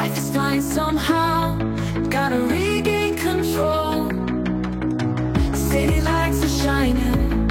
Life is fine somehow, gotta regain control. City lights are shining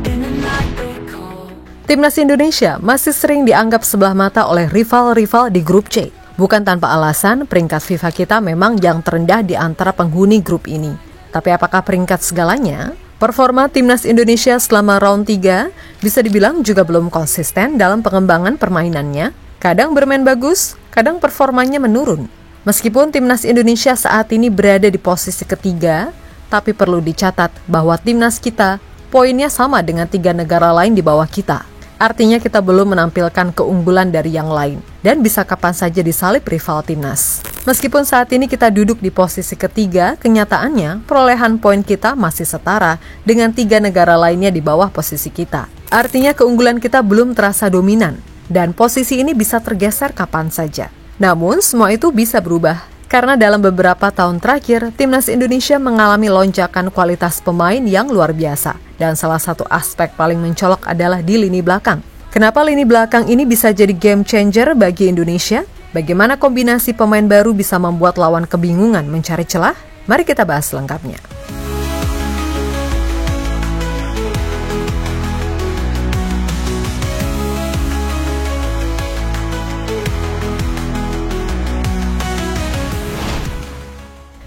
in the night they call. Timnas Indonesia masih sering dianggap sebelah mata oleh rival-rival di grup C. Bukan tanpa alasan, peringkat FIFA kita memang yang terendah di antara penghuni grup ini. Tapi apakah peringkat segalanya? Performa Timnas Indonesia selama round 3 bisa dibilang juga belum konsisten dalam pengembangan permainannya. Kadang bermain bagus, kadang performanya menurun. Meskipun Timnas Indonesia saat ini berada di posisi ketiga, tapi perlu dicatat bahwa Timnas kita poinnya sama dengan 3 negara lain di bawah kita. Artinya kita belum menampilkan keunggulan dari yang lain dan bisa kapan saja disalip rival Timnas. Meskipun saat ini kita duduk di posisi ketiga, kenyataannya perolehan poin kita masih setara dengan 3 negara lainnya di bawah posisi kita. Artinya keunggulan kita belum terasa dominan dan posisi ini bisa tergeser kapan saja. Namun semua itu bisa berubah karena dalam beberapa tahun terakhir Timnas Indonesia mengalami lonjakan kualitas pemain yang luar biasa. Dan salah satu aspek paling mencolok adalah di lini belakang. Kenapa lini belakang ini bisa jadi game changer bagi Indonesia? Bagaimana kombinasi pemain baru bisa membuat lawan kebingungan mencari celah? Mari kita bahas lengkapnya.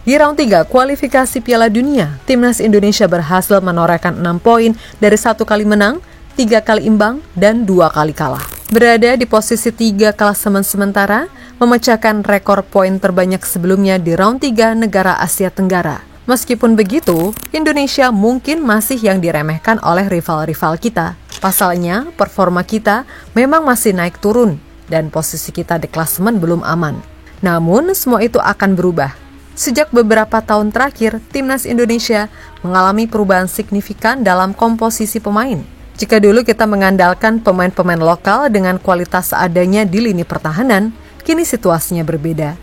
Di round 3 kualifikasi Piala Dunia, Timnas Indonesia berhasil menorehkan 6 poin dari 1 kali menang, 3 kali imbang, dan 2 kali kalah. Berada di posisi 3 klasemen sementara, memecahkan rekor poin terbanyak sebelumnya di round 3 negara Asia Tenggara. Meskipun begitu, Indonesia mungkin masih yang diremehkan oleh rival-rival kita. Pasalnya, performa kita memang masih naik turun, dan posisi kita di klasemen belum aman. Namun, semua itu akan berubah. Sejak beberapa tahun terakhir, Timnas Indonesia mengalami perubahan signifikan dalam komposisi pemain. Jika dulu kita mengandalkan pemain-pemain lokal dengan kualitas seadanya di lini pertahanan, kini situasinya berbeda.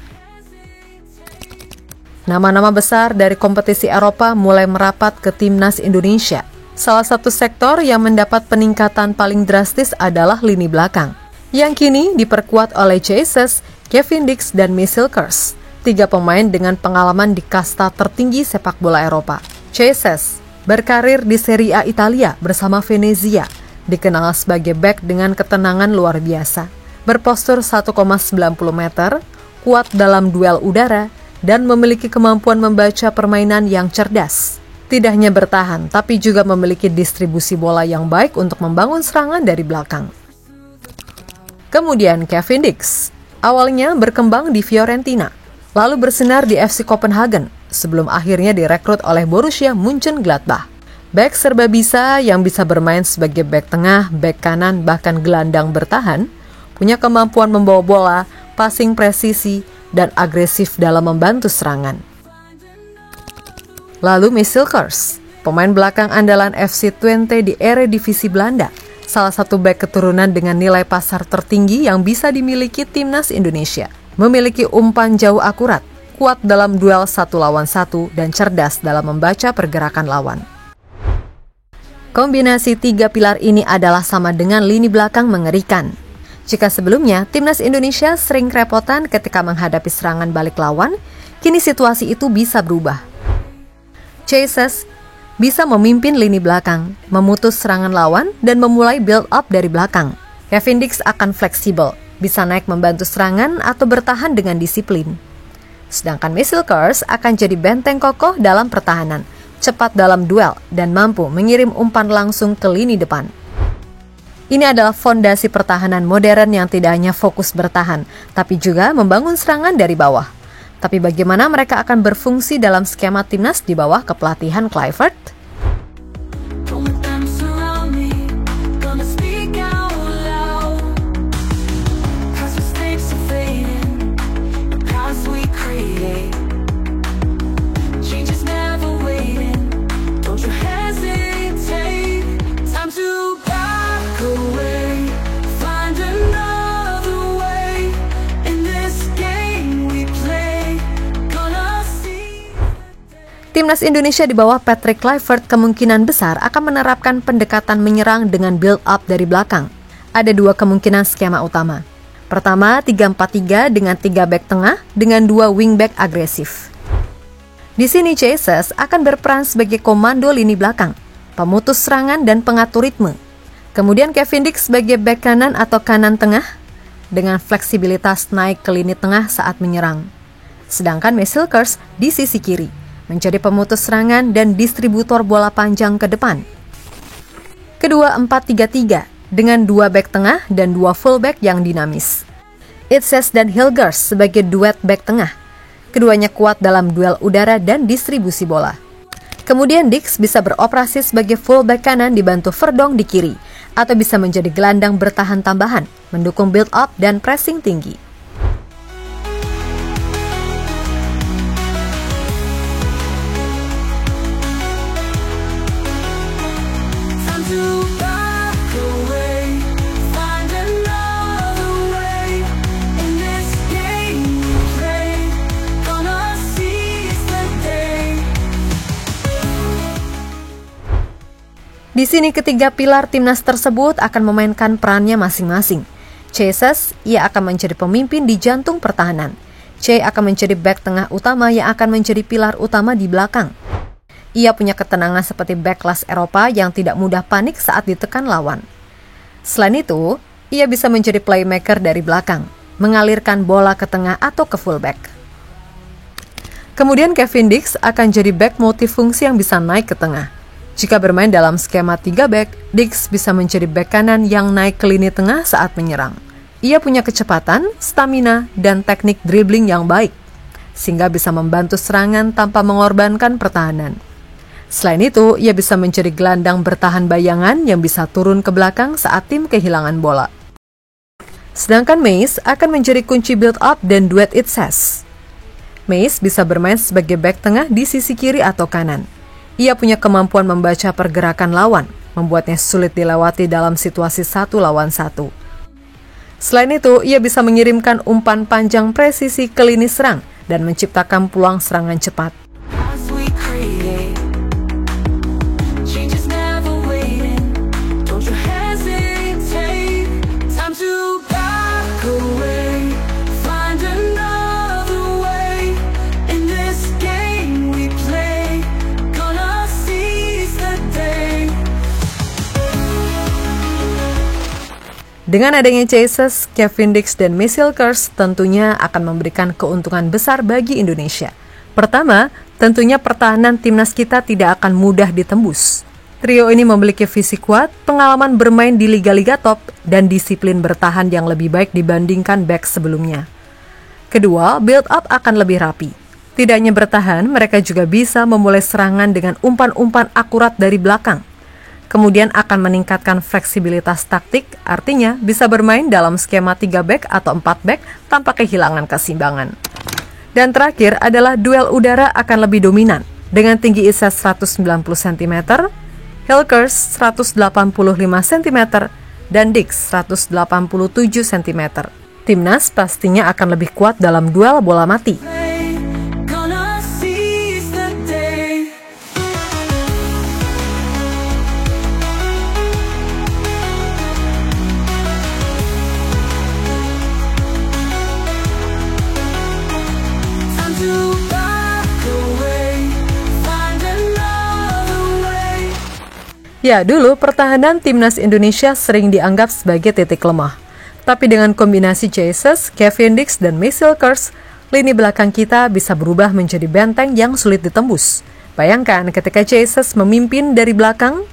Nama-nama besar dari kompetisi Eropa mulai merapat ke Timnas Indonesia. Salah satu sektor yang mendapat peningkatan paling drastis adalah lini belakang, yang kini diperkuat oleh Jesus, Kevin Dix, dan Misilkers. 3 pemain dengan pengalaman di kasta tertinggi sepak bola Eropa. Jesus berkarir di Serie A Italia bersama Venezia, dikenal sebagai bek dengan ketenangan luar biasa. Berpostur 1,90 meter, kuat dalam duel udara, dan memiliki kemampuan membaca permainan yang cerdas. Tidak hanya bertahan, tapi juga memiliki distribusi bola yang baik untuk membangun serangan dari belakang. Kemudian Kevin Dix, awalnya berkembang di Fiorentina, lalu bersinar di FC Copenhagen sebelum akhirnya direkrut oleh Borussia Mönchengladbach. Bek serba bisa yang bisa bermain sebagai bek tengah, bek kanan, bahkan gelandang bertahan, punya kemampuan membawa bola, passing presisi, dan agresif dalam membantu serangan. Lalu Misilkers, pemain belakang andalan FC Twente di Eredivisie Belanda, salah satu bek keturunan dengan nilai pasar tertinggi yang bisa dimiliki Timnas Indonesia. Memiliki umpan jauh akurat, kuat dalam duel 1 lawan 1, dan cerdas dalam membaca pergerakan lawan. Kombinasi 3 pilar ini adalah sama dengan lini belakang mengerikan. Jika sebelumnya, Timnas Indonesia sering kerepotan ketika menghadapi serangan balik lawan, kini situasi itu bisa berubah. Jesus bisa memimpin lini belakang, memutus serangan lawan, dan memulai build up dari belakang. Kevin Dix akan fleksibel, bisa naik membantu serangan atau bertahan dengan disiplin. Sedangkan Misilkers akan jadi benteng kokoh dalam pertahanan, cepat dalam duel, dan mampu mengirim umpan langsung ke lini depan. Ini adalah fondasi pertahanan modern yang tidak hanya fokus bertahan, tapi juga membangun serangan dari bawah. Tapi bagaimana mereka akan berfungsi dalam skema Timnas di bawah kepelatihan Kluivert? Timnas Indonesia di bawah Patrick Kluivert kemungkinan besar akan menerapkan pendekatan menyerang dengan build up dari belakang. Ada 2 kemungkinan skema utama. Pertama, 3-4-3 dengan 3 back tengah dengan 2 wingback agresif. Di sini Jesus akan berperan sebagai komando lini belakang, pemutus serangan dan pengatur ritme. Kemudian Kevin Dix sebagai back kanan atau kanan tengah dengan fleksibilitas naik ke lini tengah saat menyerang. Sedangkan Mace Hilgers di sisi kiri menjadi pemutus serangan dan distributor bola panjang ke depan. Kedua 4-3-3 dengan 2 back tengah dan 2 fullback yang dinamis. Itses dan Hilgers sebagai duet back tengah. Keduanya kuat dalam duel udara dan distribusi bola. Kemudian Dix bisa beroperasi sebagai fullback kanan dibantu Verdonk di kiri, atau bisa menjadi gelandang bertahan tambahan, mendukung build up dan pressing tinggi. Di sini ketiga pilar timnas tersebut akan memainkan perannya masing-masing. Jesus, ia akan menjadi pemimpin di jantung pertahanan. Che akan menjadi back tengah utama yang akan menjadi pilar utama di belakang. Ia punya ketenangan seperti back kelas Eropa yang tidak mudah panik saat ditekan lawan. Selain itu, ia bisa menjadi playmaker dari belakang, mengalirkan bola ke tengah atau ke fullback. Kemudian Kevin Dix akan jadi back multifungsi yang bisa naik ke tengah. Jika bermain dalam skema 3 back, Dix bisa menjadi back kanan yang naik ke lini tengah saat menyerang. Ia punya kecepatan, stamina, dan teknik dribbling yang baik, sehingga bisa membantu serangan tanpa mengorbankan pertahanan. Selain itu, ia bisa menjadi gelandang bertahan bayangan yang bisa turun ke belakang saat tim kehilangan bola. Sedangkan Mace akan menjadi kunci build up dan duet Itses. Mace bisa bermain sebagai back tengah di sisi kiri atau kanan. Ia punya kemampuan membaca pergerakan lawan, membuatnya sulit dilewati dalam situasi 1 lawan 1. Selain itu, ia bisa mengirimkan umpan panjang presisi ke lini serang dan menciptakan peluang serangan cepat. Dengan adanya Jesus, Kevin Dix, dan Mace Hilgers tentunya akan memberikan keuntungan besar bagi Indonesia. Pertama, tentunya pertahanan timnas kita tidak akan mudah ditembus. Trio ini memiliki visi kuat, pengalaman bermain di liga-liga top, dan disiplin bertahan yang lebih baik dibandingkan back sebelumnya. Kedua, build up akan lebih rapi. Tidak hanya bertahan, mereka juga bisa memulai serangan dengan umpan-umpan akurat dari belakang. Kemudian akan meningkatkan fleksibilitas taktik, artinya bisa bermain dalam skema 3 back atau 4 back tanpa kehilangan keseimbangan. Dan terakhir adalah duel udara akan lebih dominan, dengan tinggi Itses 190 cm, Hilgers 185 cm, dan Dix 187 cm. Timnas pastinya akan lebih kuat dalam duel bola mati. Ya, dulu pertahanan timnas Indonesia sering dianggap sebagai titik lemah. Tapi dengan kombinasi Jesus, Kevin Dix, dan Mace Hilgers, lini belakang kita bisa berubah menjadi benteng yang sulit ditembus. Bayangkan ketika Jesus memimpin dari belakang,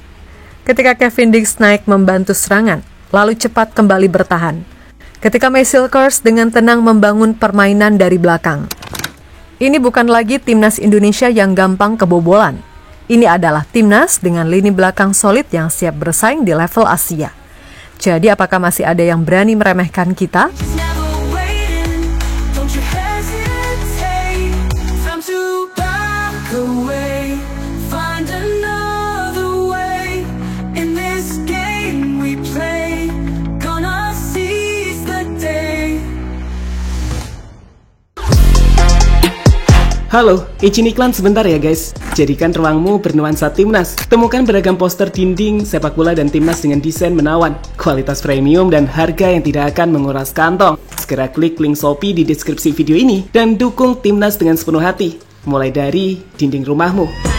ketika Kevin Dix naik membantu serangan, lalu cepat kembali bertahan. Ketika Mace Hilgers dengan tenang membangun permainan dari belakang. Ini bukan lagi timnas Indonesia yang gampang kebobolan. Ini adalah timnas dengan lini belakang solid yang siap bersaing di level Asia. Jadi apakah masih ada yang berani meremehkan kita? Halo, izin iklan sebentar ya guys. Jadikan ruangmu bernuansa timnas. Temukan beragam poster dinding, sepak bola dan timnas dengan desain menawan, kualitas premium dan harga yang tidak akan menguras kantong. Segera klik link Shopee di deskripsi video ini dan dukung timnas dengan sepenuh hati. Mulai dari dinding rumahmu.